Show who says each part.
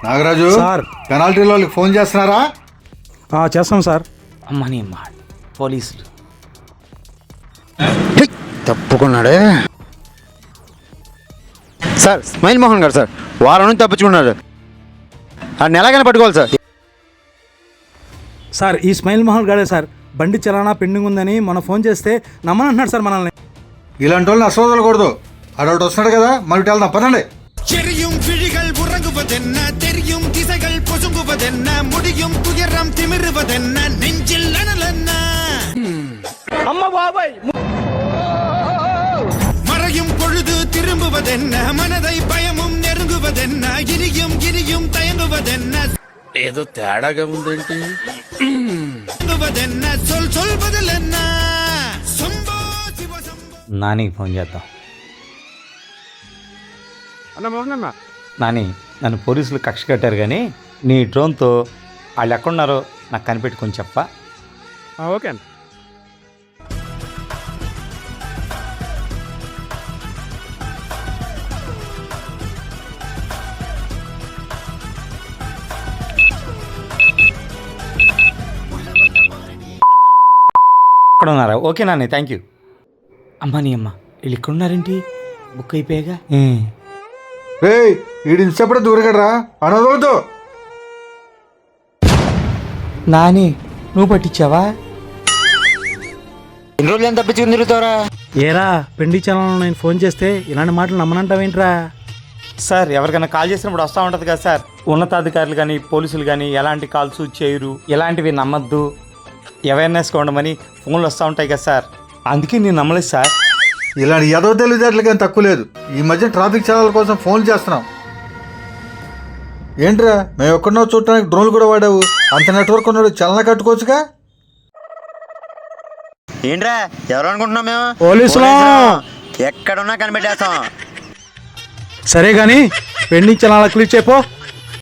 Speaker 1: Nagaraju
Speaker 2: sir.
Speaker 1: Penalty వాళ్ళకి phone చేస్తున్నారా?
Speaker 2: చేస్తాం సార్.
Speaker 3: అమ్మని పోలీసులు
Speaker 4: తప్పుకున్నాడే సార్. స్మైల్ మోహన్ గారు సార్ వారం నుంచి తప్పించుకున్నారు. ఆ నెలగానే పట్టుకోవాలి సార్.
Speaker 2: సార్ ఈ స్మైల్ మోహన్ గారే సార్. బండి చలానా పెండింగ్ ఉందని మొన్న ఫోన్ చేస్తే నమ్మనంటున్నాడు సార్ మనల్ని.
Speaker 1: ఇలాంటి వాళ్ళని అసలు వదలకూడదు. అడొకటి వస్తున్నాడు కదా, మరి వెళ్దాం పదండి.
Speaker 5: செறியும் விழிகள் உறங்குவதென்ன, தெரியும் திசைகள் பொசுங்குவதென்ன, முடியும் துயரம் திமிருவதென்ன, நெஞ்சில் அனலென்ன. மறையும் பொழுது திரும்புவதென்ன, மனதை பயமும் நெருங்குவதென்ன, இனியும் இனியும் தயங்குவதென்ன,
Speaker 3: ఏదో తేడాగా ఉందేంటి?
Speaker 5: சொல் சொல்வதில் என்ன சம்போ சிவ சம்போ.
Speaker 3: నానికి ఫోన్ చేద్దాం.
Speaker 2: అన్న మోహన్ అన్న.
Speaker 3: నాని, నన్ను పోలీసులు కక్ష కట్టారు కానీ నీ డ్రోన్తో వాళ్ళు ఎక్కడున్నారో నాకు కనిపెట్టి కొంచెం చెప్పా.
Speaker 2: ఓకే అన్న.
Speaker 3: అక్కడ ఉన్నారా? Okay Nani, thank you. అమ్మని అమ్మ వీళ్ళు ఇక్కడ ఉన్నారేంటి? బుక్ అయిపోయాగా.
Speaker 1: రేయ్ వీడి ఇంతసేపడే దూరగడరా అనవద్దు.
Speaker 3: నాని నువ్వు పట్టించావా?
Speaker 4: ఎన్ని రోజులు ఎంత తప్పించుకుని తిరుగుతారా?
Speaker 2: ఏరా పెండి చలానా నేను ఫోన్ చేస్తే ఇలాంటి మాటలు నమ్మనంటావేంట్రా?
Speaker 3: సార్ ఎవరికైనా కాల్ చేసినప్పుడు వస్తూ ఉంటుంది కదా సార్. ఉన్నతాధికారులు కానీ పోలీసులు కానీ ఎలాంటి కాల్స్ చేయరు, ఎలాంటివి నమ్మద్దు, అవేర్నెస్గా ఉండమని ఫోన్లు వస్తూ ఉంటాయి కదా సార్. అందుకే నేను నమ్మలేదు సార్.
Speaker 1: ఇలాంటి ఎదవ తెలివితేటలకి తక్కువ లేదు. ఈ మధ్య ట్రాఫిక్ చలాల కోసం ఫోన్లు చేస్తున్నాం. ఏంట్రా మేము ఎక్కడో చూడటానికి డ్రోన్లు కూడా వాడావు. అంత నెట్వర్క్ ఉన్నాడు, చలన కట్టుకోవచ్చుగా.
Speaker 4: ఏంట్రా ఎవరు అనుకుంటున్నాం మేము?
Speaker 2: పోలీసులు.
Speaker 4: ఎక్కడున్నా కనిపెట్టేస్తాం.
Speaker 2: సరే కానీ పెండి చలానా క్లిక్ చేయపో.